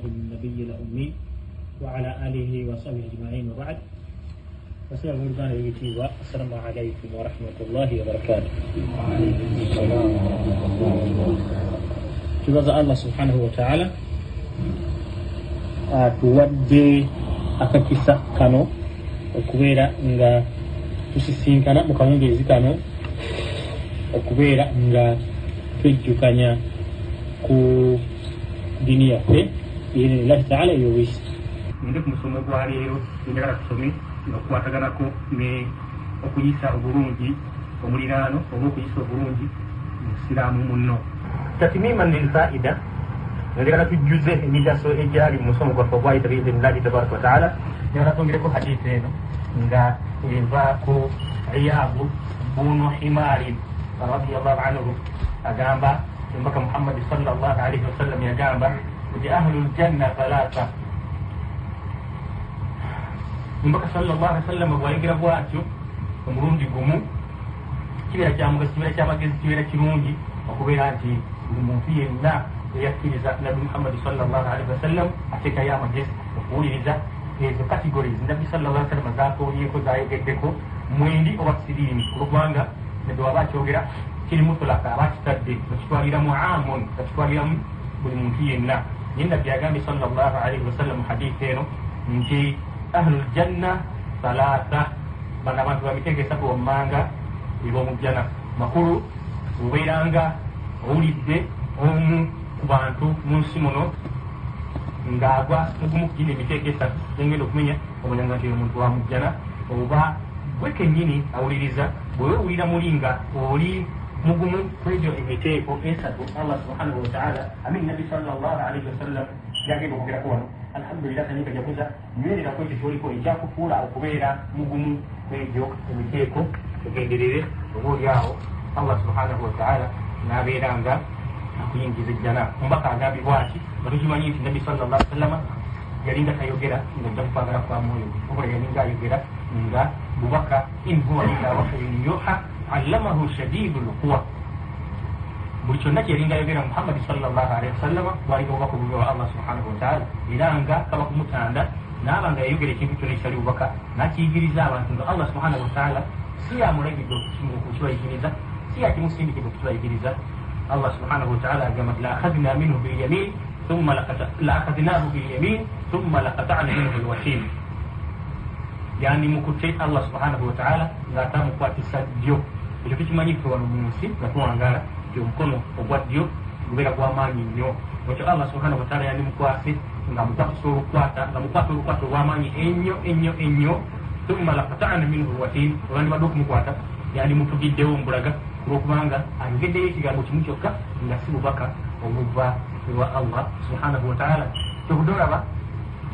النبي الأمي وعلى آله وصحبه أجمعين وبعد. فسيا بردان اليوتيوب. السلام عليكم ورحمة الله وبركاته. Tubaza Allah subhanahu wa ta'ala tuwadde akakisa kano okubeera nga tusisinkana mu kawungeezi kano okubeera nga twejjukanya ku dini yaffe biidhnillahi ta'ala ey'obuyisi. Ninde ku musomo gwa leero njagala tusome okukwataganako ne okuyisa obulungi omuliraano oba okuyisa obulungi musiraamu munno. Tatimiman lilfaida njagala tujjuze emigaso egyali mu musomo gwaffe ogwayita biidhnillahi tabaraka wa ta'ala. Njagala twongereko hadisi eno nga evaako Iyaadu bunu Himaarin radiyallahu anhu agamba mbaka Muhammad sallallahu alayhi wa sallam yagamba nti ahlul janna thalatha. Mbaka sallallahu alayhi wa sallam bwayigira bwatyo omulundi gumu kibeera kyamugaso, kibeera kyamagezi, kibeera kirungi okubeera nti buli muntu yenna eyakkiriza nabbi Muhammad sallallahu alayhi wa sallam ateekayo amagezi okuwuliriza ezo categories nabbi sallallahu alayhi wa sallam zaatoolyeko zayogeddeko mwendi oba siriini olwokubanga nebwe waba akyogera kiri mutulaka aba kitadde bakitwaliramu amun, bakitwaliramu buli muntu yenna. Naye nabbi agambye sallallahu alayhi wa sallam mu hadiisi eno nti ahlul janna thalatha, bano abantu bamitegeesa bommanga eb'omujjana makulu obeeranga owulidde omu ku bantu mu nsi muno ng'agwa mugumu ku gino emitegeesa engenda okumenya omanyanga nti omuntu wa mujjana, oba gwe kennyini awuliriza bwe wewulira mulinga oli mugumu kwegyo emiteeko esatu Allah subhanahu wa ta'ala amin nabi sallallahu alayhi wa sallam yagenda okwogerako wano. Alhamdulillah kanika jakuza nywererako ekyo kyoliko ekyakufuula okubeera mugumu kwegyo emiteeko ogenderere obaoli awo Allah subhanahu wa ta'ala n'abeeranga akuyingiza ejjana. Mbaka agambibwa ati batukimanyi nti nabi sallallahu alayhi wa sallam yalinga tayogera nga ajja kukwagala kwa mwoyo, obola yalinga ayogera nga bubaka in huwa illa wahyun yuha allamahu shadidul quwa. Buli kyonna kyeyalinga ayogera Muhammad sallallahu alayhi wa sallam bwalinga bubaka obuva wa Allah subhanahu wa ta'ala, era nga kaba kumutanda naaba nga yayogera ekintu kyonna ekitali bubaka nakiyigiriza abantu nga Allah subhanahu wa ta'ala si yamulagidde okukibayigiriza, si yakimusindikidde okukibayigiriza. Allah subhanahu wa ta'ala agamba la akhadna minhu bilyamin thumma la'akhadnahu bilyamin thumma laqata'na minhu alwatin. Yani mukutte Allah subhanahu wa ta'ala ng'atamukwatisa ddyo. Ekyo tukimanyife wano mu nsi nga tuwangala nti omukono ogwa ddyo gubeera gw'amaanyi nnyo. Ekyo Allah subhanahu wa ta'ala yandimukwase nga mukwatisa olukwata, nga mukwata olukwata olw'amaanyi ennyo ennyo ennyo. Thumma laqata'na minhu alwatin, olwandibadde okumukwata yandimutugiddewo mbulaga olwokubanga ayogeddeyo ekigambo kimu kyokka nga si bubaka obuva ewa Allah subhanahu wa ta'ala. Kyovudde olaba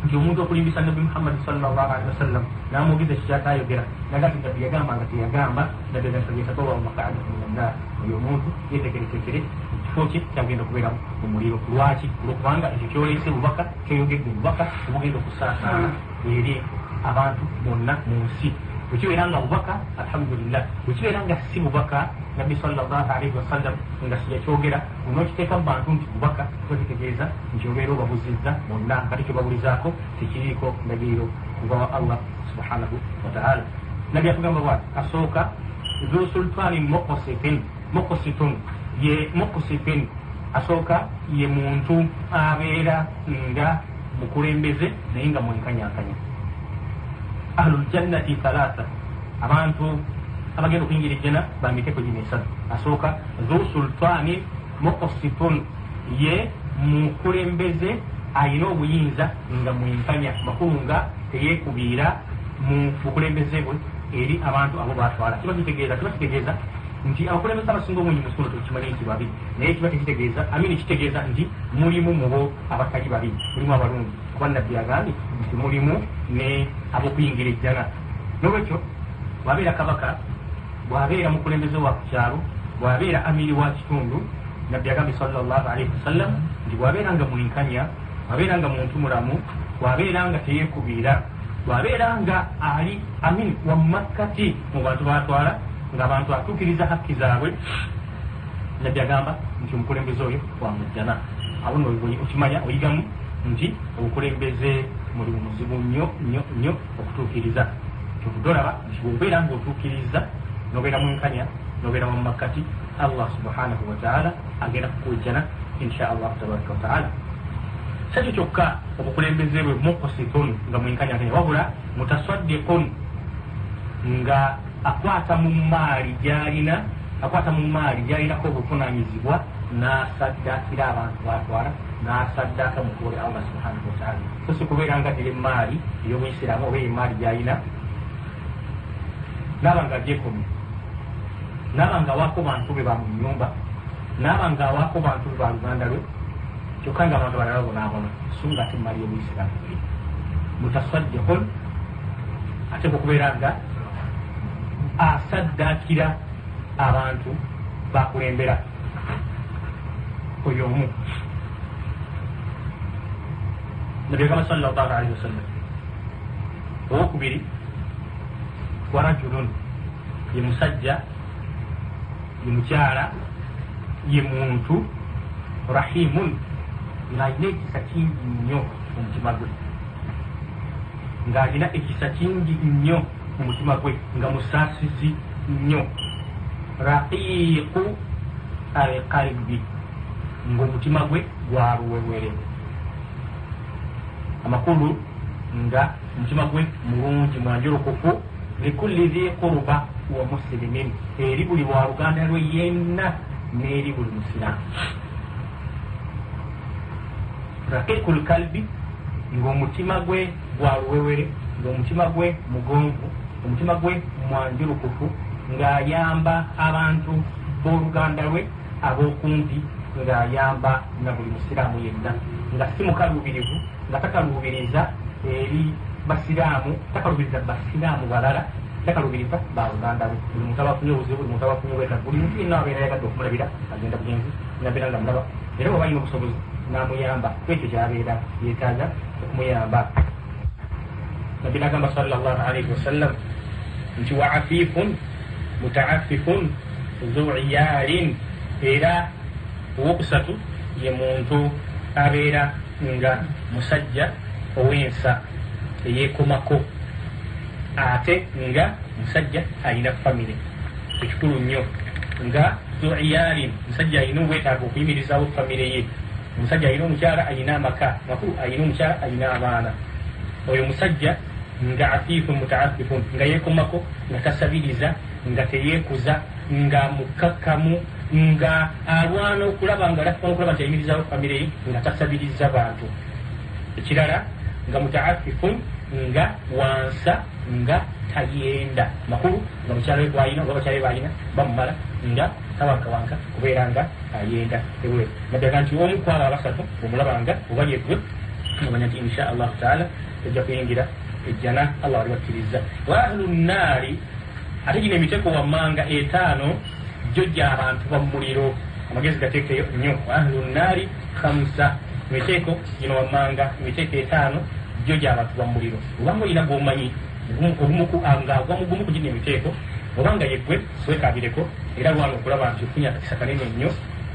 nti omuntu okulimbisa nabbi Muhammad sallallahu alayhi wa sallam n'amwogeza kikyatayogera naga nti nabbi yagamba nga teyagamba naddala yatabawa maq'ada minan nar. Oyo omuntu yetegerekekere ekifo kye kyagenda okubeera mu muliro. Lwaki? olwokubanga ekyo kyoleese bubaka, kyeyogedde bubaka obugenda okusaasaana eri abantu bonna mu nsi. Bwekibeera nga bubaka alhamdulillah, bwekibeera nga si bubaka nabbi sallallahu alayhi wa sallam nga siyakyogera onookiteeka mu bantu nti bubaka kitegeeza nti obeera obabuzizza bonna kati kyobabulizaako tekiriiko ndagiriro kuva wa Allah subhanahu wa ta'ala. Nabbi atugamba bwati asooka zu sultanin muqsitun ye muqsitin, asooka ye muntu abeera nga mukulembeze naye nga mwenkanyakanya. Ahlul jannati thalatha, abantu abagenda okuyingira ejjana bamiteeko gino esatu. Asooka zu sultani muqsitun, ye mukulembeze ayina obuyinza nga mwenkanya makulu nga teyeekubiira mu bukulembeze bwe eri abantu abo batwala. Kiba kitegeeza nti abakulembeze abasinga obungi mu kitundu tukimanyi nti babi, naye kiba tekitegeeza kitegeeza nti mulimu mubo abatali babi, mulimu abalungi. Kuba nabbi agambye nti mulimu ne ab'okuyingira ejjana. Nolwekyo bwabeera kabaka, bwabeera mukulembeze wa ku kyalo, bwabeera amiri wa kitundu, nabbi agambye sallallahu alayhi wa sallam nti bwabeera nga mwenkanya, bwabeera nga muntu mulamu, bwabeera nga teyeekubiira, bwabeera nga ali amin wa makkati mu bantu batwala, ng'abantu atuukiriza hakki zaabwe, nabbi agamba nti omukulembeze oyo wa mujjana. Awo nno okimanya oyigamu nti obukulembeze mulimu muzibu nnyo okutuukiriza. Kyovudde olaba nti bw'obeera ng'otuukiriza n'obeera mwenkanya n'obeera mu makkati, Allah subhanahu wa ta'ala agenda kukwejjana insha Allah tabaraka wa ta'ala. Sakyo kyokka obukulembeze bwe muqsitun nga mwenkanyakanya, wabula mutaswaddiqun nga akwata mu maali gy'alinako obuvunaanyizibwa n'asaddakira abantu batwala n'asaddaka mu kkubo lya Allah subhanahu wa ta'ala. So si kubeera nga ddira emaali ey'Omuisiraamu oba emaali gy'alina naaba nga agyekomye, naaba nga awaako bantu be ba mu nnyumba, naaba nga awaako bantu be ba luganda lwe, kyokka nga abantu balala bonaabona, so nga ate emaali y'Omuisiraamu mutaswaddiqun, ate kubeera nga asaddakira abantu bakulembera oyo omu. Nabi sallallahu alaihi wasallam owokubiri wa rajulun, ye musajja, ye mukyala, ye muntu rahimun, ng'alina ekisa kingi nnyo mu mutima gwe, ng'alina ekisa kingi nnyo mu mutima gwe, nga musaasizi nnyo. Raqiiqu alqalbi, ng'omutima gwe gwa luwewere. Amakulu nga omutima gwe mulungi mwanjulukufu, likulli dhi qurba wa muslimin, eri buli wa luganda lwe yenna n'eri buli musiraamu. Raqiiqu alqalbi, ng'omutima gwe gwa luwewere, ng'omutima gwe mugonvu, omutima gwe mwanjulukufu, ng'ayamba abantu b'oluganda lwe ab'okumpi, ng'ayamba na buli musiraamu yenna, nga si mukaluubirivu, nga takaluubiriza eri basiraamu, takaluubiriza basiraamu balala, takaluubiriza ba luganda lwe. Buli muntu abafunye obuzibu, buli muntu abafunye obwetaavu, buli muntu yenna abeera ayagadde okumulabira agenda bugenzi, nabeera nga mulaba, era bw'aba alina obusobozi n'amuyamba kwekyo ky'abeera yeetaaga okumuyamba. Nabbi n'agamba sallallahu alaihi wasallam nti wa afifun mutaaffifun dhu iyaalin, era owokusatu ye muntu abeera nga musajja ow'ensa eyeekomako, ate nga musajja alina famire, ekikulu nnyo, nga dhu iyaalin, musajja alina obwetaaga okuyimirizaawo famire ye, omusajja alina omukyala alina amaka makulu, alina omukyala alina abaana, oyo musajja nga afiifun mutaaffifun, nga yeekomako, nga tasabiriza, nga teyeekuza, nga mukakkamu, nga alwana okulaba nga alafuka okulaba nti ayimirizaawo famire ye, nga tasabiriza bantu. Ekirala nga mutaaffifun, nga wansa, nga tayenda makulu, nga mukyala we gwalina oba bakyala we balina bamumala, nga tawankawanka kubeera nga ayenda ebweru. Nabyaga nti omu kwabo abasatu omulabanga oba yegwe omanya nti insha allahu taala ejja kuyingira ejjana, Allah wali bakkiriza. Wa ahlu nnaari, ate gino emiteeko wammanga etaano jjojja abantu bamuliro, amagezi gateekeyo nnyo. Wa ahlu nnaari khamsa, emiteeko gino wammanga emiteeko etaano jjojja abantu bamuliro. Obanga olina gw'omanyi nga agwamugumu ku gino emiteeko, obanga yeggwe weekaabireko, era lwana okulaba nti ofunye akakisa kanene nnyo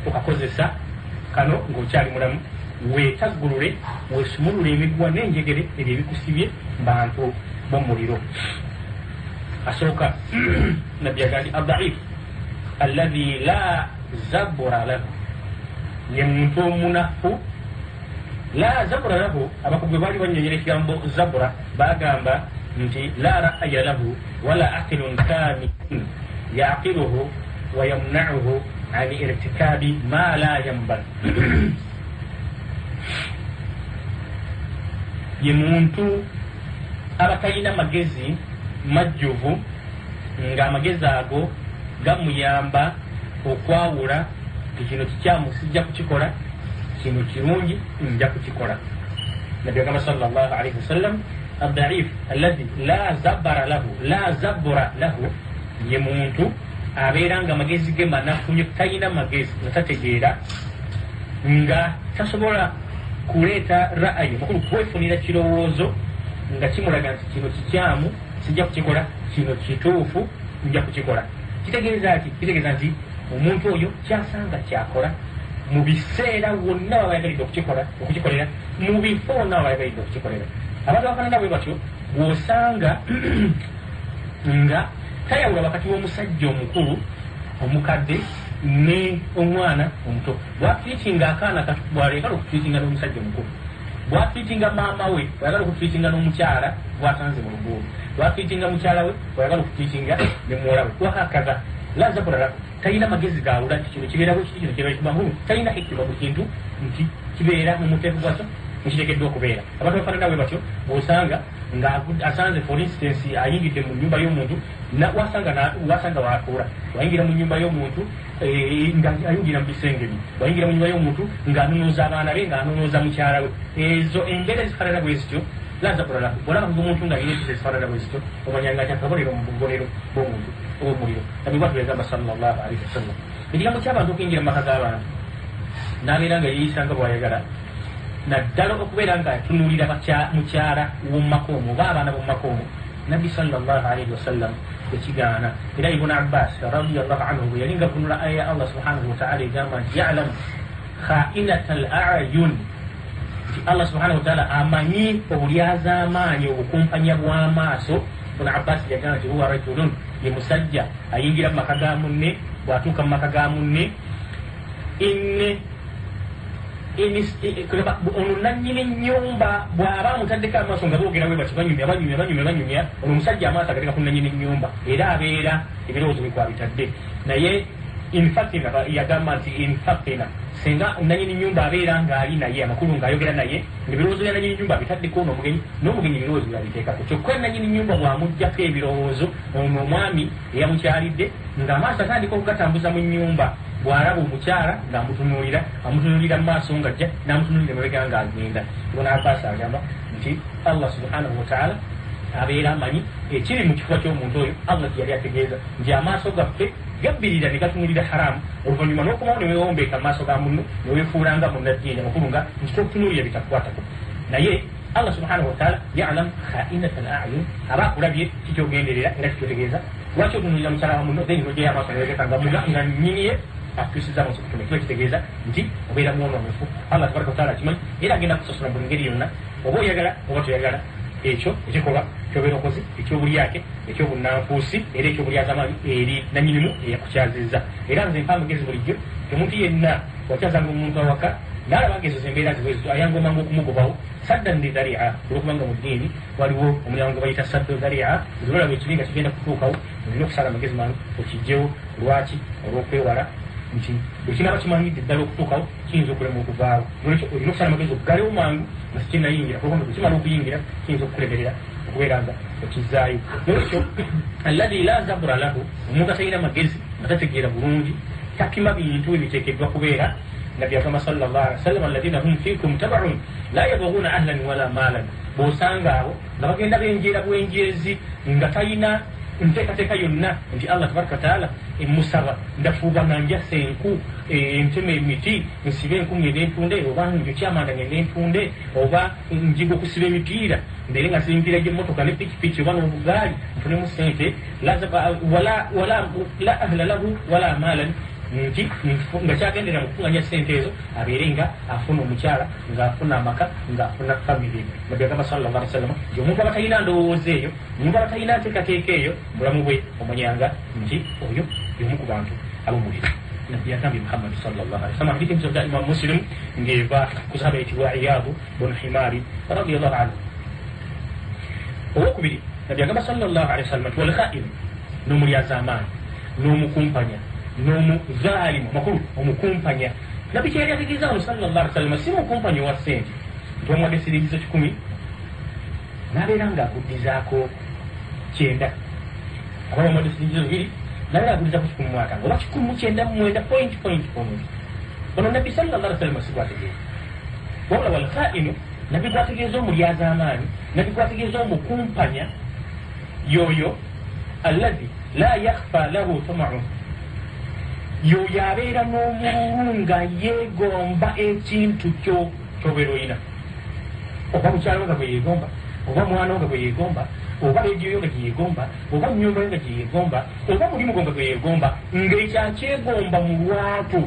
okakozesa kano ng'okyali mulamu, weetaggulule, weesumulule emiguwa n'enjegere ebyo ebikusibye bantu b'omuliro. Asooka nabbi yagaa nti addaif alladhi la zabura lahu, ye muntu omunafu, la zabura lahu. Abakugu baali banyonyera ekigambo zabura, bagamba nti la ra'ya lahu wala aqilun kamilun yaqiluhu wa yamna'uhu an irtikabi ma la yanbaghi. Ye muntu abatalina magezi majjuvu, nga amagezi ago gamuyamba okwawula ti kino kikyamu sijja kukikola, kino kirungi nja kukikola. Nabbi agamba sallallahu alaihi wasallam addaif alladhi la zabura lahu, ye muntu abeera nga amagezi ge manafu nnyo, talina magezi, nga tategeera, nga tasobola kuleeta ra'ayi makulu, kwefunira kirowoozo nga kimulaga nti kino kikyamu sijja kukikola, kino kituufu nja kukikola. Kitegeeza nti omuntu oyo kyasanga kyakola mu biseera wonna babayagalidde okukikolera mu bifo wonna babayagalidde okukikolera. Abantu abafaanana bwe batyo bw'osanga nga tayawula wakati w'omusajja omukulu omukadde ne omwana omuto. Bwatwitinga akaana bwaleekala okutwitinga n'omusajja omukulu, bwatwitinga maama we bwayagala okutwitinga n'omukyala bwatanze mu luguudo, bwatwitinga mukyala we bwayagala okutwitinga ne muwala we, wahakaza laza kulala. Talina magezi gawula nti kino kibeera bwe kiti, kino kibeera kibamu, talina hikima mu kintu nti kibeera mu muteeko gwakyo mukiteekeddwa okubeera. Abantu bafaanana bwe batyo bw'osanga nga asanze for instance ayingidde mu nnyumba y'omuntu wasanga waatuula, wayingira mu nnyumba y'omuntu nga ayingira mu bisenge bye, wayingira mu nnyumba y'omuntu ng'anunooza abaana be, ng'anunooza mukyala we. Ezo embeera ezifaanana bwe zityo laza kulala olaba omuntu nga alina ekisa ezifaanana bwe zityo omanya nga kyakabonero mu bubonero bw'omuntu obw'omuliro. Nabi bwatu yagamba sallallahu alaihi wasallam ekigambo ky'abantu okuyingira mu maka g'abantu n'abeera nga yeeyisanga bw'ayagala, naddala okubeera nga atunuulira mukyala w'omumaka omwo oba abaana b'omumaka omwo. Nabbi sallallahu alaihi wasallam ekigaana. Era Ibn Abbas radiyallahu anhu bwe yali nga kunula aya ya Allah subhanahu wa ta'ala egamba nti ya'lamu kha'inata al-a'yun, nti Allah subhanahu wa ta'ala amanyi obulyaz'amaanyi obukumpanya bw'amaaso. Ibn Abbas yagamba nti huwa rajulun, ye musajja ayingira mu maka ga munne, bw'atuuka mu maka ga munne ono nannyini nnyumba bw'aba amutaddeko amaaso nga boogera bwe bati banyumya, ono omusajja amaaso agateeka ku nannyini nnyumba era abeera ebirowoozo bye kwabitadde. Naye infatina yagamba nti infatina singa nannyini nnyumba abeera ng'ali naye amakulu ng'ayogera naye ng'ebirowoozo bya nannyini nnyumba abitaddeko n'omugenyi ebirowoozo byabiteekako. Kyokka nannyini nnyumba bw'amugyako ebirowoozo ono omwami eyamukyalidde ng'amaaso atandika okugatambuza mu nnyumba, bw'alaba omukyala ng'amutunuulira, amutunuulira mu maaso ng'ajja n'amutunuulira mabega ng'agenda. Ibn Abbas agamba nti Allah subhanahu wa ta'ala abeera amanyi ekiri mu kifuba ky'omuntu oyo. Allah yali ategeeza nti amaaso gaffe gabbirira ne gatunuulira haramu, oluvannyuma n'okomawo ne weewombeeka mu maaso ga munno ne weefuulanga munnajjinja amakulu nga nti tokutunuulira bitakukwatako. Naye Allah subhanahu wa ta'ala ya'lam kha'inata al-a'yun, aba akulabye kikyogenderera era kikyotegeeza. Lwaki otunuulira mukyala wa munno then n'ogyeyo amaaso ne weeteeka nga muga nga nnyiniye atusiza mu kitume kiba kitegeeza nti obeera mwononefu. Allah tabaraka wa ta'ala akimanyi era agenda kusasula buli ngeri yonna, oba oyagala oba toyagala. Ekyo ekikolwa kyobeera okoze ekyobulyake, ekyobunanfuusi era ekyobulyazamaanyi eri nannyinimu eyakukyazizza. Era nze mpa amagezi bulijjo omuntu yenna wakyazanga omuntu awaka n'alaba nga ezo zembeera ziwezo ayangomanga okumugobawo saddan li dharia, olwokubanga mu ddiini waliwo omulyango gwe bayita saddu dharia. Olwolaba ekibi nga kigenda kutuukawo olina okusala amagezi mangu okijjewo. Lwaki? Olw'okwewala nti bwe kinaaba kimanyidde ddala okutuukawo kiyinza okulema okuvaawo. Nolwekyo olina okusala amagezi okugalewo mangu nga sikinnayingira, kubanga bwe kimala okuyingira kiyinza okukulemerera okubeera nga okizaayo. Nolwekyo alladhi la zabura lahu, omuntu atalina magezi nga tategeera bulungi, takima bintu ebiteekeddwa kubeera. Nabbi agamba sallallahu alaihi wasallam alladhina hum fikum tabaun la yabghuna ahlan wala maalan. Bw'osanga abo nga bagenda benjeera bwenjeezi nga talina nteekateeka yonna nti Allah tabaraka wataala emusaba ndafuuba nga njasa enku entema emiti nsibe enku ngende ntunde, oba njokyamanda ngende ntunde, oba njiga okusiba emipiira mbere nga siba emipiira gy'emmotoka ne pikipiki oba n'obugaali nfunemu sente. La ahla lahu wala maalan, nti nga kyagendera mu kufunganya sente ezo abeere nga afuna omukyala, ng'afuna amaka, ng'afuna famire. Nabbi agamba sallallahu alaihi wasallam nti omuntu aba talina ndowooza eyo, omuntu aba talina nteekateeka eyo, mulamu bwe omanyanga nti oyo y'omu ku bantu ab'omuliro. Nabbi agambye Muhammad sallallahu alaihi wasallam hadithi nzodda Imam Muslim ng'eva ku sahaba eyitibwa Iyadu bun Himari radiyallahu anhu. Owokubiri Nabbi agamba sallallahu alaihi wasallam nti wal kha'in, n'omulyazaamaanyi, n'omukumpanya, n'omuzalimu makulu omukumpanya. Nabbi kyeyali ategeeza wano sallallahu alaihi wasallam si mukumpanya wa ssente nti omuwadde siringizo 10 n'abeera ng'aguddizaako 9, aba omuwadde siringizo 2 n'abeera aguddizaako 10 mu mwaka oba 99.1. Ono Nabbi sallallahu alaihi wasallam si gwategeeza, wabula wal kha'inu Nabbi gwategeeza omulyazaamaanyi, Nabbi gwategeeza omukumpanya yoyo alladhi la yakhfa lahu tama'un, yoyo abeera n'omululu nga yeegomba ekintu ky'obeera oyina, oba mukyala we nga gwe yeegomba, oba mwana we nga gwe yeegomba, oba leediyo yo nga gye yeegomba, oba nnyumba yo nga gye yeegomba, oba mulimu gwe nga gwe yeegomba, ng'ekyakyegomba mu lwatu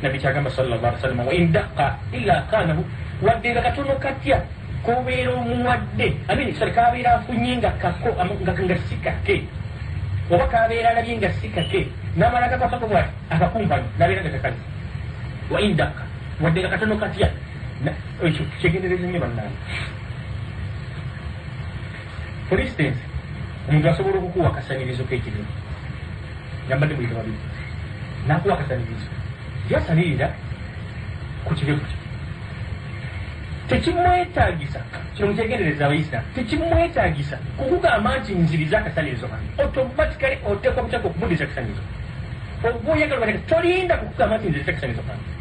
nabi kyagamba sallallahu alaihi wasallam wa in daqqa illa khanahu wadde nga katono katya kobeera omuwadde amini sorry kabeera afunye nga kako nga sikake oba kabeera alabye nga sikake n'amala kakafako bwati akakumpanya nabeera nga kakazi wa in daqqa wadde nga katono katya ekyo kyegendereza nnyo bannange. For instance omuntu asobola okukuwa akasanirizo k'ekibiina yambadde buyita babiri nakuwa akasanirizo yasanirira ku kirevu kye tekimwetaagisa kino mukyegendereza abaisiramu tekimwetaagisa kukugamba nti nziriza akasanirizo kange automatically oteekwa butaka okumuddisa akasanirizo oba oyagala tolinda kukugamba nti nziriza akasanirizo kange.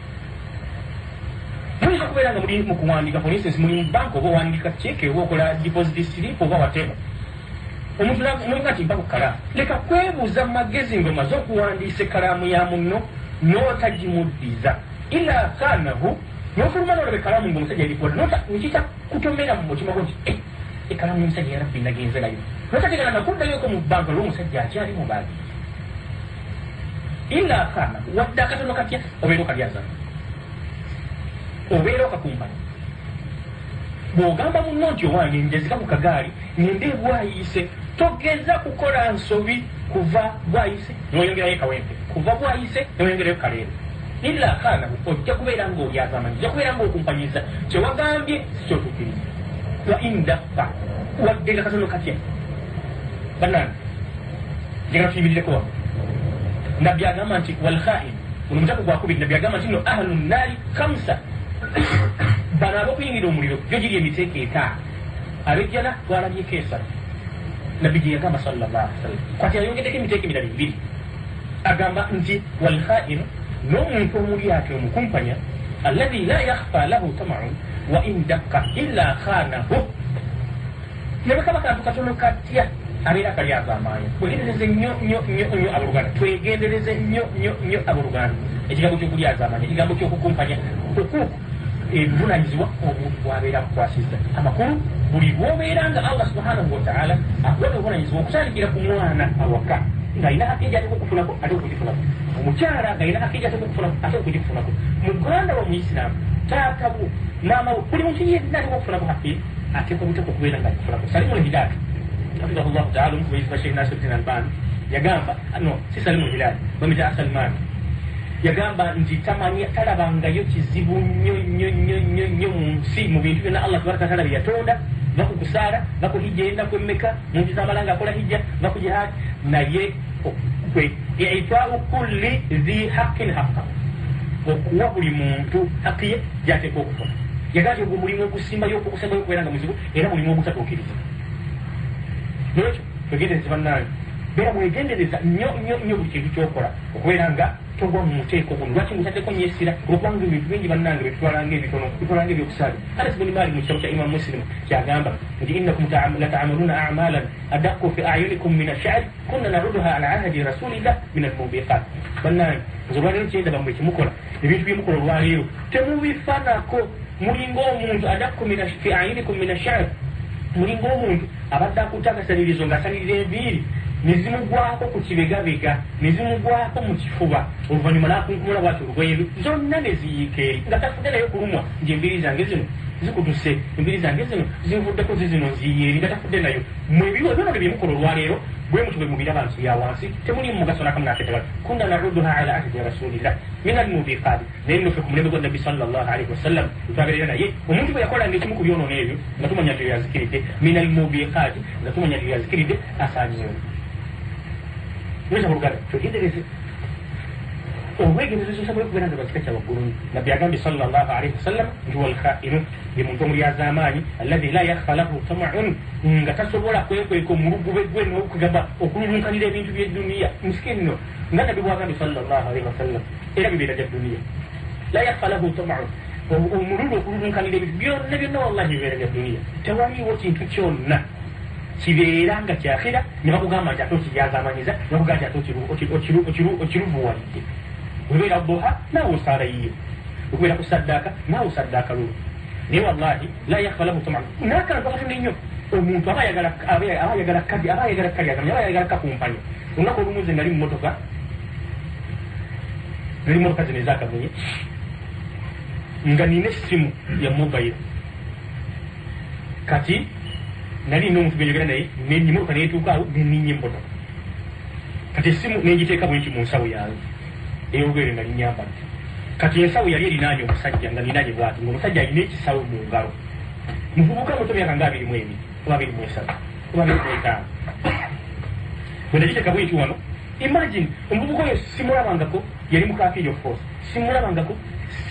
muyinza okubeera nga muli mu kuwandiika for instance muli mu banka oba owandiika cheque oba okola deposit slip oba whatever omuntu mulinga nti mpa ku kalaamu leka kwebuuza mu magezi ng'omaze okuwandiisa ekkalaamu ya munno n'otagimuddiza ila khanahu n'ofuluma n'olaba ekkalaamu ng'omusajja erikuwada nekita kutomera mu mutima gwo nti ekkalaamu y'omusajja yarabbi nagenze nayo notategana nakuddayoko mu banka olw'omusajja akyali mu baagi ila khanahu wadde akatono katya obeera okalyazana obeera okakumpanya bw'ogamba munno nti owange njazika ku kagaali ngende bwayise togeza kukola nsobi kuva bwayise noyongerayo kawempe kuva bwayise noyongerayo kaleero illa khanahu ojja kubeera ng'olyazamanyi ojja kubeera ng'okumpanyiza kyewagambye sikyotuukiriza wa indaqqa wadde nga katono katya bannange njagala tuyimirireko wano nabbi agamba nti walkhain ono mutako gwakubiri nabbi agamba nti no ahlu nnaari khamsa bano ab'okuyingira omuliro gyo giri emiteeko etaano abejjana twalabyeko esatu nabbi gye yagamba sallallahu alaihi wasallam kwati ayongeddeko emiteeko emirala ebiri agamba nti walkhainu n'omuntu omuli ate omukumpanya alladhi la yakhfa lahu tamaun wa in dakka illa khanahu nebekaba kantu katono katya abeera kalyaza amaanyi twegendereze nnyo abooluganda twegendereze nnyo abooluganda ekigambo ky'okulyaza amaanyi ekigambo ky'okukumpanya okuuku ebuvunanyizibwa omuntu bwabeera akukwasiza amakulu buli bwobeera nga allah subhanahu wataala akuwadde obuvunanyizibwa okutandikira ku mwana awaka ng'alina haki gy'ateeka okufunako ate okugifunako omukyala ng'alina haki gy'ateeka okufunako ate okugifunako muganda wa muisiraamu taatabu maamawe buli muntu yenna ateeka okufunako haki ateeka obuteeka okubeera nga akufunako salimul hidaatu hafizahu llahu taala omukubiriza sheikh nasiruddin albani yagamba no si salimul hidaatu bamita asalmaani yagamba nti talabangayo kizibu nnyo mu nsi mu bintu byonna allah tabaraka wataala bye yatonda va ku kusaala va ku hijja ennaku emmeka muntu zamalanga akola hijja va ku jihaadi naye itaau kulli dhi haqqin haqqa okuwa buli muntu haqi ye gyateeka okufuna yagamba ti ogwo mulimu ogusimbayo okubeera nga muzibu era mulimu ogutatuukiriza nolwekyo twegendereze bannange beera mwegendereza nnyo buli kintu kyokola okubeera nga togwa mu muteeko guno lwaki mutateeko nyesira olwokubanga ebintu bingi bannange betutwalanga ebitono bitwalanga ebyokusaali anas buni maali mu kitabo kya imam muslim kyagamba nti innakum lataamaluna amalan adaqu fi ayunikum min ashari kunna naruduha ala ahadi rasulillah min almubiqat bannange nze olwaleero kyenda bamwe kimukola ebintu byemukola olwaleero temubifanako mulinga omuntu adaqu fi ayunikum min ashari mulinga omuntu abadde akutte akasalirizo ng'asalirira enviiri nezimugwako ku kibegabega nezimugwako mu kifuba oluvannyuma nakunkumula bwati olugoye zonna neziyiika eri nga tafudde naye kulumwa nti embiri zange zino zikutuse embiri zange zino zinvuddeko zizino nziyi eri nga tafudde nayo mwebyono byemukola olwaleero bwe mutu bwe mubira bantu ya wansi temuli mugaso nakamunaketebala kunna narudduha ala ahdi rasulillah min almubiqaati naye nno ffe ku mulembe gwa nabbi sallallahu alaihi wasallam twaberera naye omuntu bwe yakolanga ekimu ku byonoona ebyo nga tumanya nti yazikiridde min almubiqaati nga tumanya nti yazikiridde asaanyirewo neza buluganda twegendereze obwegendereza osobola okubeera nga bakika kya waggulu nabbi agambye sallallahu alaihi wasallam nti walkhainu ye muntu omulyaza amaanyi alladhi la yakhfa lahu tamaun nga tasobola kwekweka omulugube gwe n'okugamba okululunkanira ebintu by'edduniya miskini no nga nabbi bwagambye sallallahu alaihi wasallam era bibeera gya dduniya la yakhfa lahu tamaun omululu okululunkanira ebintu byonna wallahi bibeera gya dduniya tewaliiwo kintu kyonna kibeera nga kyakhira ne bakugamba nti ate okiryazamanyiza ne bakugamba nti ate okiruvuwalidde webeera duha naawe osaala yiyo okubeera ku saddaaka naawe osaddaaka lulu naye wallahi la yakhfa lahu tamaan nakantu akatunda ennyo omuntu aba ayagala kadi aba ayagala kalyazamanya aba ayagala kakumpanya olunaku olumu ze nali mu motoka n'emmotoka zino ezakamenye nga nina essimu ya mobile kati nali n'omuntu gwenjogera naye n'emmotoka neetuukaawo neninya emmotoka kati essimu nengiteeka bweki mu nsawo yange eyogere nga linyambadde kati ensawo yali erinaanye omusajja nga ninaanye bwati ngaomusajja alina ekisawo mu ngalo muvubuka muto myaka nga 22 oba 23 oba 25 bwe nagiteeka bweki wano imagine omuvubuka oyo simulabangako yali mukaafiiri of course simulabangako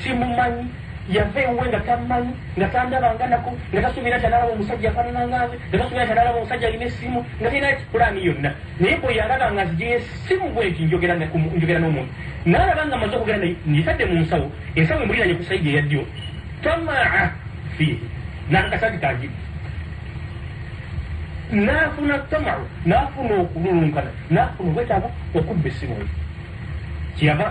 simumanyi yava ewe nga tamanyi nga tandabanga nako nga tasubira kyanalaba omusajja afaanana nganze nga tasubira kyanalaba omusajja alina essimu nga talina pulaani yonna naye bwe yalaba nga nzigye essimu bweti njogera n'omuntu naalaba nga maze okugera naye ngitadde mu nsawo ensawo emuliranye ku saidi eya ddyo tamaa fiihi nakakasagi kangi naafuna tamau naafuna okululunkana naafuna obwetaaga okubba essimu eyo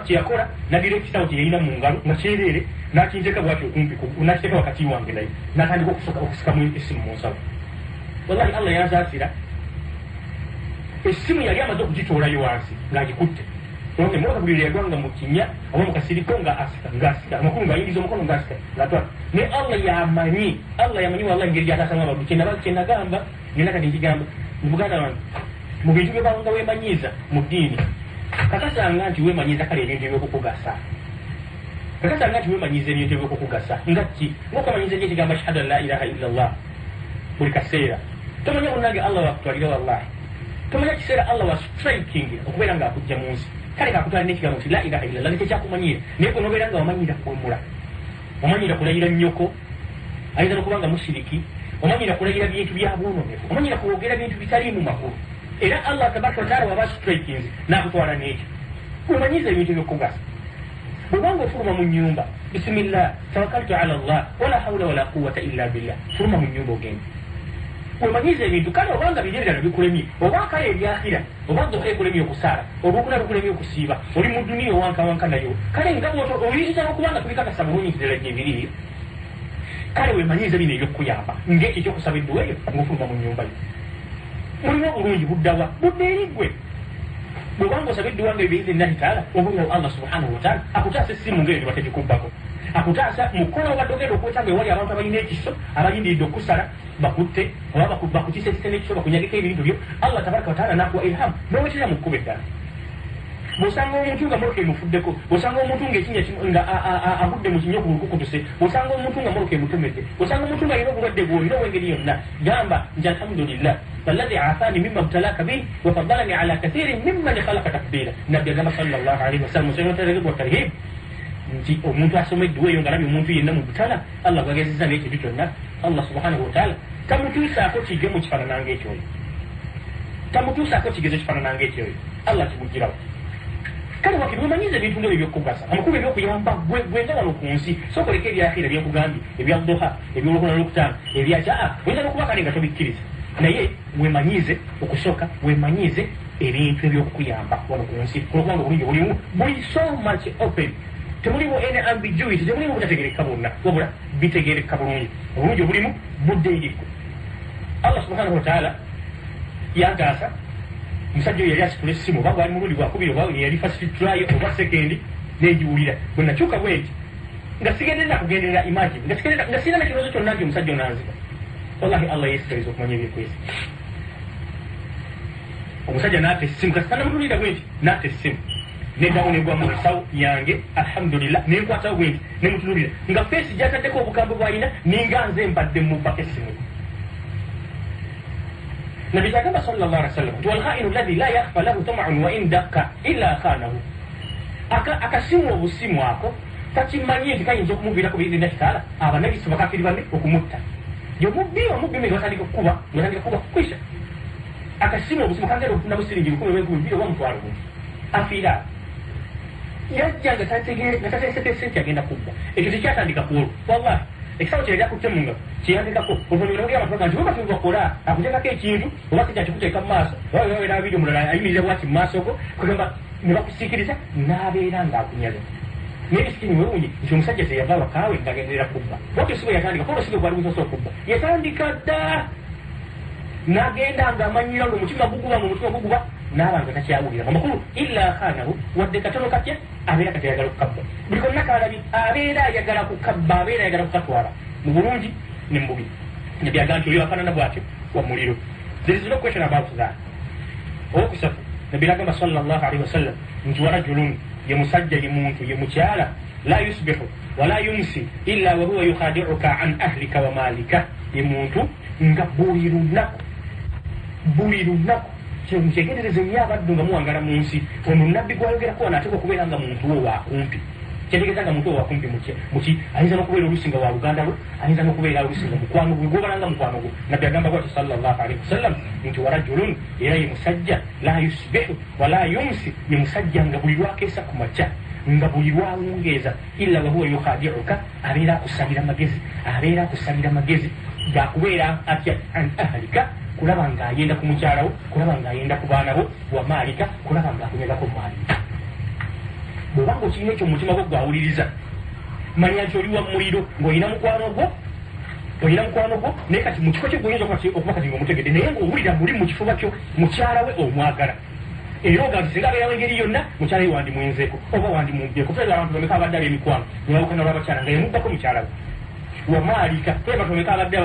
kyeyakola nagira ekitabo kyeyalina mu ngalo nga kyereere nakinteeka bwati okumpi nakiteeka wakati wange naye natandika okusikamu essimu mu nsawo wallahi allah yansaasira essimu yali amaze okugitoolayo wansi ng'agikutte emmotoka buli yagwanga mu kinya oba mu kasiriko ng'asika amakulu ng'ayingiza omukono ng'asika ngatwala naye allah yamanyi wallahi engeri gyatasamu abantu kyenagamba ngenda kati nkigamba muganda wange mu bintu bye banga weemanyiiza mu ddiini kakasanga nti weemanyiiza kale ebintu ebyokukugasa kakasanga nti weemanyiiza ebintu ebyokukugasa nga ki ngaokamanyiiza nyo ekigamba shahada la ilaha illa llah buli kaseera tomanya munange allah wakutwalira wallahi tomanya kiseera allah wa striking okubeera ng'akujja mu nsi kale kakutwala n'ekigambo nti la ilaha illa llah nekyekyakumanyira naye gwe nobeera nga wamanyira kuwemula wamanyira kulayira nnyoko ayinza n'okubanga musiriki omanyira kulayira bintu bya bwononefu omanyira kwogera bintu bitaliimu makulu era allah tabaraka wataala waba strikings nakutwala n'ekyo wemanyiza ebintu ebyokugasa bwebanga ofuluma mu nnyumba bisimillah tawakkaltu ala llah wala hawla wala quwata illa billah fuluma mu nnyumba ogenda wemanyiza ebintu kale obanga biryebirala bikulemye oba kale ebyakhira obanga okekulemye okusaala obwokulala bikulemye okusiiba oli mu duniya owankawanka nayo kale nga oyinza n'okubanga tubikakasa bulungi nti ddala gyebiriyo kale wemanyiza bino ebyokukuyamba ng'ekyo ekyokusaba edduwa eyo ng'ofuluma mu nnyumba yo mulimu obulungi buddawa budda eri gwe bwobanga osaba edduwa nga biidhinillahi taala obulirawo allah subhanahu wataala akutaasa essimu ng'eyo tebategikubbako akutaasa mukono obadde ogenda okwetanga ewali abantu abalina ekiso abalindiridde okusala bakutte oba bakutisa ekise n'ekiso bakunyageko ebintu byo allah tabaraka wataala nakuwa ilhamu n'owekirira mu kkuba eddala bw'osanga omuntu nga moloka emufuddeko bw'osanga omuntu ng'ekinya nga agudde mu kinya okubulukukutuse bw'osanga omuntu nga moloka emutomedde bw'osanga omuntu nga alina obulwadde bwolina ow'engeri yonna gamba nti alhamdulillah alladhi aafani mimma btalaka bihi wa faddalani ala kathirin mimman khalaqa takbira nabbi agamba sallallahu alaihi wasallam musayotarege gwa tarhib nti omuntu asoma edduwa eyo nga labye omuntu yenna mu butala allah gwagezeza n'ekintu kyonna allah subhanahu wataala tamutuusaako kige mu kifaanananga ekyoyo tamutuusaako kigezo kifaanananga ekyoyo allah kimugirawo kale wakiri wemanyiza ebintu ng'ebyo ebyokugasa amakulu ebyokuyamba gwenga wano ku nsi sokoleka ebyakhira ebyokugambye ebya duha ebyolukuna n'olukutaano ebyakyaa oyinza n'okuba kale nga tobikkiriza naye wemanyize okusooka wemanyize ebintu ebyokukuyamba wano ku nsi olwokubanga obulungi bulimu buli so much open temulimu any ambiguity temulimu butategereka bwonna wabula bitegereka bulungi obulungi obulimu budde erikwe allah subhanahu wataala yantaasa omusajja oyo yali asitula essimu oba gwali mulundi gwakubiri oba yali first try oba second negiwulira bwe nakyuka bwenti nga sigende nakugenderera imagine nga sirina nekirowoozo kyonna nti omusajja onanzika wallahi allah yesigaliza okumanya ebyekwezi omusajja naata essimu kasi tanamutulira bwenti naata essimu neddawo negwa mu nsawo yange alhamdulillah nenkwatawo bwenti nemutunulira nga feesi gyataddeko obukambwe bwalina ninga nze mbadde mubaka essimu نبي جاكبا صلى الله عليه وسلم والخائن الذي لا يخفى له طمع وإن دق إلا خانه akasimu obusimu ako takimanye nti kayinza okumubirako biidhinillahi taala abanabisi bakafiri banne okumutta gyomubbi omubbi watandika okukuba watandika kuba kwisha akasimu obusimu kagenda okufuna busiringi 10,000 oba mutwalo gumu afiira yajja nga tateesete sente agenda kubba ekyo tekyatandika kuolwo wallahi ekisawo kye yali akutte mu ngalo kyeyandikako oluvannyuma nobuli abantu nti bweba tubakola akuteekako ekintu oba kijja kikuteeka mu maaso oba era vidiyo mulala ayimiriza bwati mu maaso go kugamba ne bakusiikiriza n'abeera ng'akunyaza naye bisikini weewunye nti omusajja teyava wakaawe ng'agenderera kubba bwatyo si bwe yatandika kuba si bwe gwali busosa okubba yatandika dda n'agenda ng'amanyira ng'omutima guguba n'abantu takyawulira amakulu illa khanahu wadde katono katya abeera kati ayagala kukabba buli konna kaalabi abeera ayagala kukabba abeera ayagala kukatwala mu bulungi ne mu bubi nebyaga nti oli wafaanana bwatyo wa muliro. There is no question about that. Owokusatu nabbi agamba sallallahu alaihi wasallam nti warajulun ye musajja ye muntu ye mukyala la yusbihu wala yumsi illa wa huwa yukhadi'uka an ahlika wa malika ye muntu nga buli lunaku kyemutegerereze nnyo abaddu nga muwangala mu nsi ono nabbi gwayogerako anaateka okubeera nga muntu wo waakumpi kyetegeeza nga muntu wo waakumpi muki ayinza n'okubeera olusi nga wa luganda lwo ayinza n'okubeera olusi nga mukwano gwe gwobalanga mukwano gwo nabbi agamba bwati sallallahu alaihi wasallam nti warajulun era ye musajja la yusbihu wala yumsi ye musajja nga buli lwakeesa ku makya nga buli lwawungeeza illa wahuwa yukhadi'uka abeera akusabira magezi gakubeera atya an ahlika kulaba ng'ayenda ku mukyalawo kulaba ng'ayenda ku baana bo wa maalika kulaba ng'akunyagako maali. Bw'obanga okirina ekyo mumutima gwo gwawuliriza manya nti oli wa muliro ng'olina mukwano gwo naye kati mu kifo kyo gwoyinza okuba kati ng'omutegedde naye ng'owulira muli mu kifuba kyo mukyala we omwagala era oga nti singa abeerawo engeri yonna mukyala we wandimwenzeeko oba wandimwumbyeko feza abantu bameka abadde ab'emikwano newawukana olw'abakyala nga yemubbako mukyala we wamaalika teba batomeka abadde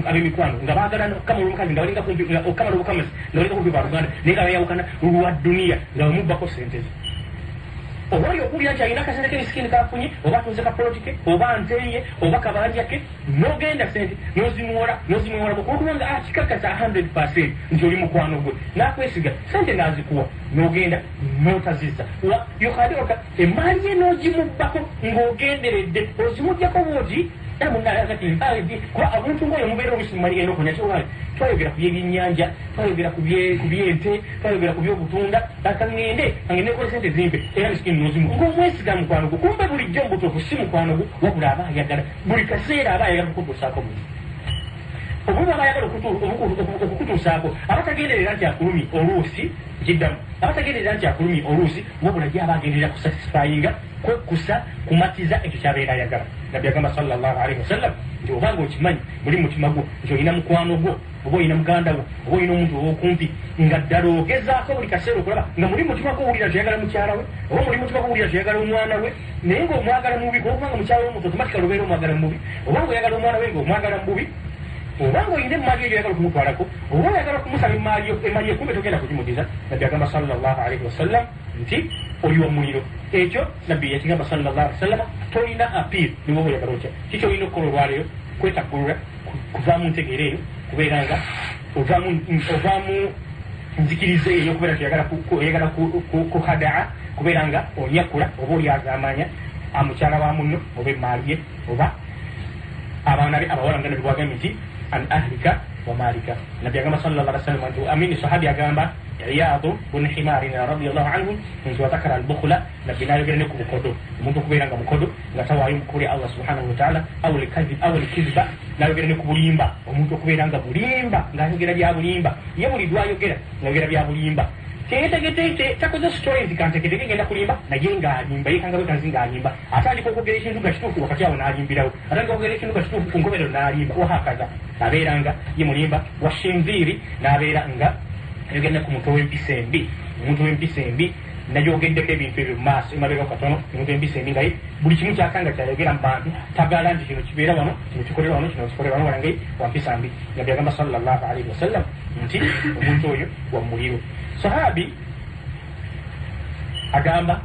ab'emikwano nga baagala okukamala omukazi nga balinga kumpi okukamala obukamazi nga balinga kumpi ba luganda naye nga bayawukana lwa duniya nga bamubbako sente ze oba oli okuwulira nti alina akasente k'emisikini kafunye oba atunze kapolotike oba nteye oba kabanja ke n'ogenda sente n'ozimuwola okubanga kikakasa 100% nti oli mukwano gwe n'akwesiga sente n'azikuwa n'ogenda n'otazizza yukhadi'uka emaali ye n'ogimubbako ng'ogenderedde ozimuggyako bwoti kuba omuntu ngaoyo mubeera olusi mumanyi enokunya kiwali twayogera ku byebyennyanja twayogera ku byente twayogera ku byobutunda kangende nekola sente zimpe era misikini nozimu ngaomwesiga mukwano gwo kumbe bulijjo mbutuufu si mukwano gwo wabula aba ayagala buli kaseera aba ayagala kukutuusaako muntu omuntu aba ayagala okukutuusaako abatagenderera nti akulumi oluusi kiddamu abatagenderera nti akulumi oluusi wabula gy aba agenderera kusatisfyinga kwekusa kumatiza ekyo kyabeera ayagala. Nabbi agamba sallallahu alaihi wasallam nti obanga okimanyi muli mutima gwo nti olina mukwano gwo oba olina muganda wo oba olina omuntu owokumpi nga ddala ogezaako buli kaseera okulaba nga muli mutima gwo owulira kyayagala mukyala we oba muli mutima gwo owulira kyayagala omwana we naye ng'omwagala mubi kubanga mukyala womuntu automatically obeera omwagala mubi oba ng'oyagala omwana we ng'omwagala mubi obanga oyina emaali eyo oyagala okumutwalako oba oyagala okumusaba emaali ekumbe togenda kugimugiza. Nabbi agamba sallallahu alaihi wasallam nti oli wa muliro ekyo nabbi yakigamba sallallahu alaihi wasallam tolina apiir niwoba oyagala otya kiki olina okukola olwaleero kwetaggulula kuvaamu ntegeera eyo kubeera nga ovaamu nzikiriza eyo okubeera oyagala kuhadaa kubeera nga onyakula oba olyazamanya mukyala wa munno oba emaali ye oba abaana be abawala nga nabbi bwagambye nti an ahlika wa maalika. Nabbi agamba sallallahu alaihi wasallam nti amini sahabi agamba Iyadu bun Himarin radiyallahu anhu nti watakara albukhla nabbi nayogera ne ku bukodo omuntu okubeera nga mukodo nga tawaayo mukuli Allah subhanahu wa ta'ala aw alkizba nayogera ne ku bulimba omuntu okubeera nga bulimba ng'ayogera bya bulimba ye buli lwayogera ng'ayogera bya bulimba teyetegete takoze story nti kanteketeke ngenda kulimba naye ng'alimba yekanga bwe kanzi ng'alimba atandika okwogera ekintu nga kituufu wakati awo n'alimbirawo atandika okwogera ekintu nga kituufu ku nkomerero n'alimba wahakaza abeera nga ye mulimba wa shinviiri n'abeera nga ayogera ne ku muntu w'empisa embi omuntu w'empisa embi nayogeddeko ebintu ebyo mu maaso emabega katono omuntu w'empisa embi nga ye buli kimu kyasanga kyayogera mu bantu tagala nti kino kibeera wano kino kikolera wano kino kikolera wano walange wa mpisa mbi. Nabbi agamba sallallahu alaihi wasallam nti omuntu oyo wa muliro. Sahabi agamba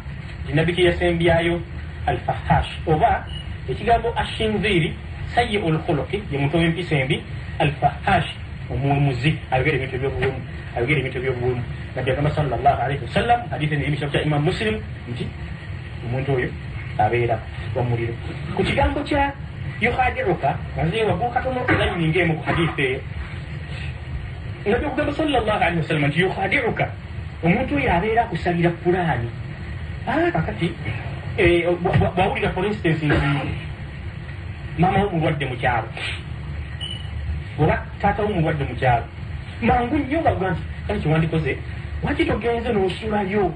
nabbi kyeyasembyayo alfahash oba ekigambo ashinviiri sayyi'ul khuluqi ye muntu w'empisa embi alfahash omuwumuzi ayogera ebintu ebyobuwemu nabbi agamba sallallahu alaihi wasallam hadithi neyimisha kya Imam Muslim nti omuntu oyo abeera wa muliro. Ku kigambo kya yukhadi'uka wazeewa gukatono era nyingeemu ku hadithi eyo nabbi agamba sallallahu alaihi wasallam nti yukhadi'uka omuntu oyo abeera akusabira pulaani kakati bwawulira for instance nti maama wo mulwadde mu kyalo oba taata wo mulwadde mu kyalo mangu nnyo nga nti kale kyewandikoze waki togenze n'osulayo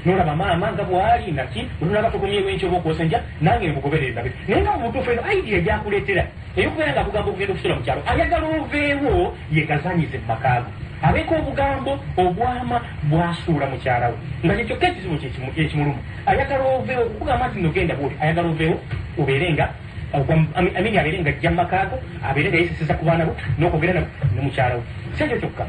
n'olaba maama nga bwali naki olulaba tukomyewo enkyoba okwosa nja nange nemugoberera be naye nga mubutuufu eno idea gyakuleetera eyokubeera nga akugamba okugenda okusula mu kyalo ayagala oveewo yegazanyize mu makaago abeeko obugambo obwama bwasuula mukyala we nga kyekyo ekizibu ekimuluma ayagala oveewo okugamba nti nogenda bwoti ayagala oveewo obeerenga amini abeerenga ajja mumakaago abeerenga yeseseza ku baana bo n'okwogera nabo ne mukyala we sekyo kyokka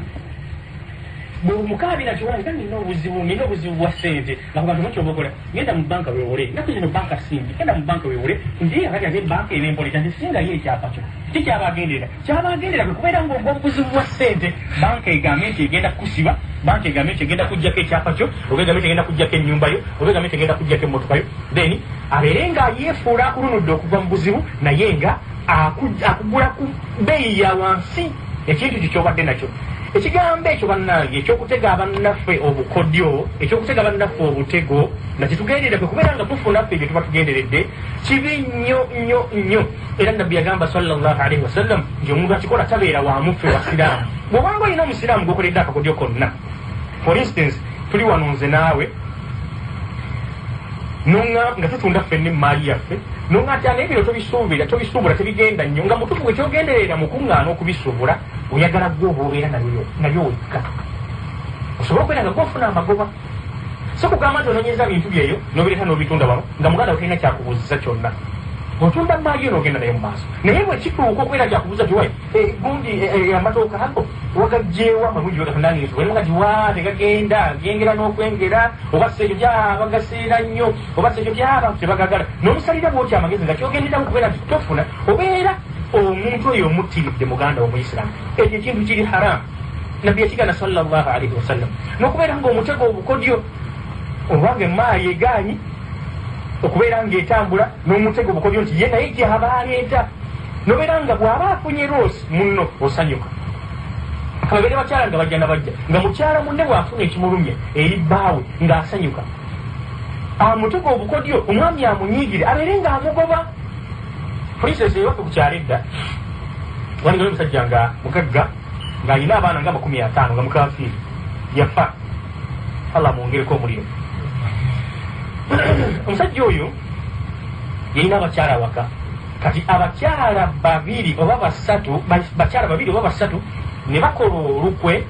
bw'omukaabira kiwange nina obuzibu bwa ssente nga kubantu mukyobokola genda mu banka weewole naku zino banka simbi genda mu banka weewole ndi akati ate banka ebempolita nti singayo ekyapa kyo tikyabagenderera kyabagenderera bwe kubeera ng'obuzibu bwa ssente banka egambe nti egenda kukusiba banka egambe nti egenda kujjako ekyapa kyo oba egambe nti egenda kujjako ennyumba yo oba egambe nti egenda kujjako emmotoka yo then abeere nga yeefuula akulunudde okuva mu buzibu naye nga akugula ku bbeeyi ya wansi ekintu kyo kyobadde nakyo ekigambo ekyo bannange ekyokutega abannaffe obukodyo ekyokutega bannaffe obutego nakitugenderera kwe kubeera nga tufuna ffe ebyo tuba tugenderedde kibi nnyo era nabbi yagamba sallallahu alaihi wasallam nti omuntu akikola tabeera wamuffe wasiraamu bw'obanga olina omusiraamu gwokoledde akakodyo konna for instance tuli wano nze naawe nga tutunda ffenna emaali yaffe nonga ati ane ebiro tobisuubula tebigenda nnyo nga mutufu gwe kyogenderera mukuŋŋaana okubisuubula oyagala gwoba obeera nabyo wekka osobola okubeera nga gwofuna amagoba so kugamba nti ononyeza bintu byeyo nobireeta n'obitunda wano nga muganda we talina kyakubuuziza kyonna otunda maali yo n'ogenda naye mu maaso naye bwe kituuka okubeera kyakubuuza tiwayi gundi amatooka ago wagagjeewa amalungi wegatundangetuwalimuga tiwa tegagenda gengera n'okwengera oba sekyo gyabagaseera nnyo oba sekyo gyaba tebagagala n'omusalira bwoti amagezi nga kyogenderamu kubeera nti tofuna obeera omuntu oyo omuttiridde muganda w'omuyisiraamu ekyo ekintu kiri haramu nabbi yakigana sallallahu alaihi wasallam n'okubeera ng'omutego obukodyo obanga emaali egaanyi okubeera ng'etambula n'omutego obukodyo nti ye naye gyaba aleeta nobeera nga bw'aba afunye roosi munno osanyuka kababeere bakyala nga bajja nabajja nga mukyala munne bw'afuna ekimulumye eri bbaawe ng'asanyuka amutego obukodyo omwami amunyiigire abeere ng'amugoba poliisi eyewaffe ku kyalo edda walingayo omusajja nga mugagga ng'alina abaana nga 50 nga mukafiiri yafa allah mwongereko omuliro omusajja oyo yalina abakyala waka kati abakyala babiri oba basatu ne bakola olukwe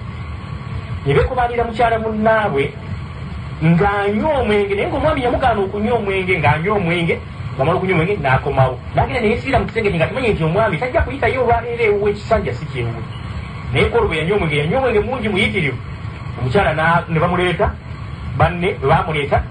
ne bekobalira mukyala munnaabwe ng'anywa omwenge naye ng'omwami yamugaana okunywa omwenge ng'anywa omwenge ngamala okunywa omwenge n'akomawo nagenda neyesiira mu kisenge nga timanye nti omwami tajja kuyitayo olwaleero ewuwe ekisanja si kyewuwe naye kolo bwe yanywa omwenge mungi muyitirivu omukyala ne bamuleeta banne bwe bamuleeta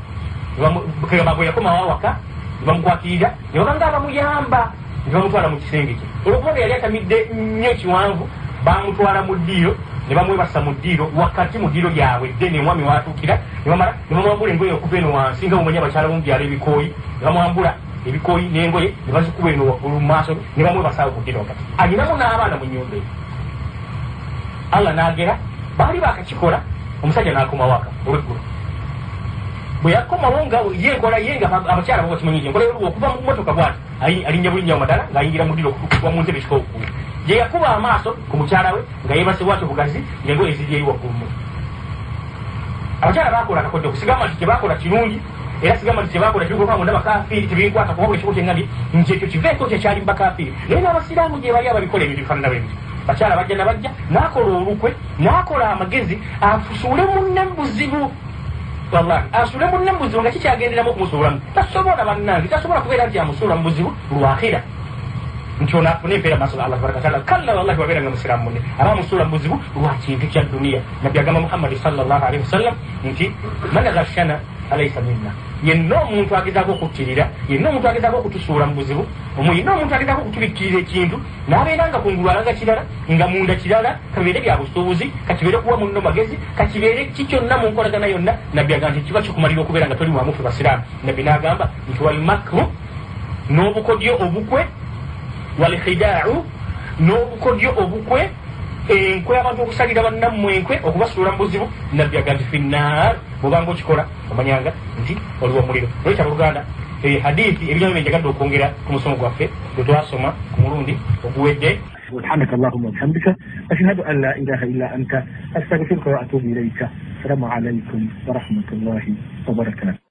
bwe yakomawo awaka ne bamukwakirira ne babanga abamuyamba ne bamutwala mu kisenge kye olwokubanga yali atamidde nnyo kiwanvu bamutwala mu ddiiro ne bamwebasa mu ddiiro wakati mu ddiiro lyabwe ddene omwami watuukira ne bamwambula engoye okuva eno wansi nga bumanyi abakyala bomubyalo ebikooyi ne bamwambula ebikooyi n'engoye ne bazikuba eno waggulu mu maaso ne bamwebasaawo ku ddiiro wakati alinamu n'abaana mu nnyumba eyo allah n'agera baali bakakikola omusajja n'akomawo aka olweggulo bwe yakomawo nga yenkola yenga abakyala bo bakimanyi enkola yoluwa okuva mu motoka bwati alinnya bulinnya amadala ng'ayingira mu ddiiro okuva mu ntebe ekikowukulu gye yakuba amaaso ku mukyala we nga yeebase bwatyo bugazi ng'engoye ziri eri waggulu abakyala baakola akakodde okusigamba nti tebakola kirungi era sigamba nti tebakola kirungi munda bakafiiri tebinkwata kuba buli ekiko kyeŋŋambye nti ekyo kiveeko kyekyali mu bakafiiri naye n'abasiraamu gye bali ababikola ebintu bifaanana bwe biti bakyala bajja nabajja n'akola olukwe n'akola amagezi afusuule munne buzibu wallahi asuule munne buzibu nga kikyagenderamu okumusuulamu tasobola bannange tasobola kubeera nti amusuula mu buzibu lwakhira nti ono afune empeera maaso ga allah tabaraka wataala kalla wallahi wabeera nga musiraamu munne aba amusuula mu buzibu lwa kintu kya duniya nabbi agamba muhammadi sallallahu alaihi wasallam nti man ghashana alaysa minna yenna omuntu agezaako okuttirira yenna omuntu agezaako okutusuula mu buzibu yenna omuntu agezaako okutubikkirira ekintu n'abeera nga kungulu alaga kirala nga munda kirala kabibeere bya busuubuzi kakibeere kuwa munno magezi kakibeere kikyonna mu nkolagana yonna nabbi agamba nti kiba kikumalira okubeera nga toli wamufe basiraamu nabbi n'agamba nti walmakru n'obukodyo obukwe walkhidaau n'obukodyo obukwe enkwe abantu okusalira bannammwe enkwe okubasuula mu buzibu nabbi agamba nti finnaar bwobanga okikola omanyanga nti oliwo omuliro olwekya buluganda hadithi ebigambo byenjagadde okwongera ku musomo gwaffe gwe twasoma ku mulundi oguwedde سبحانك اللهم وبحمدك أشهد أن لا إله إلا أنت أستغفرك وأتوب إليك السلام عليكم ورحمة الله وبركاته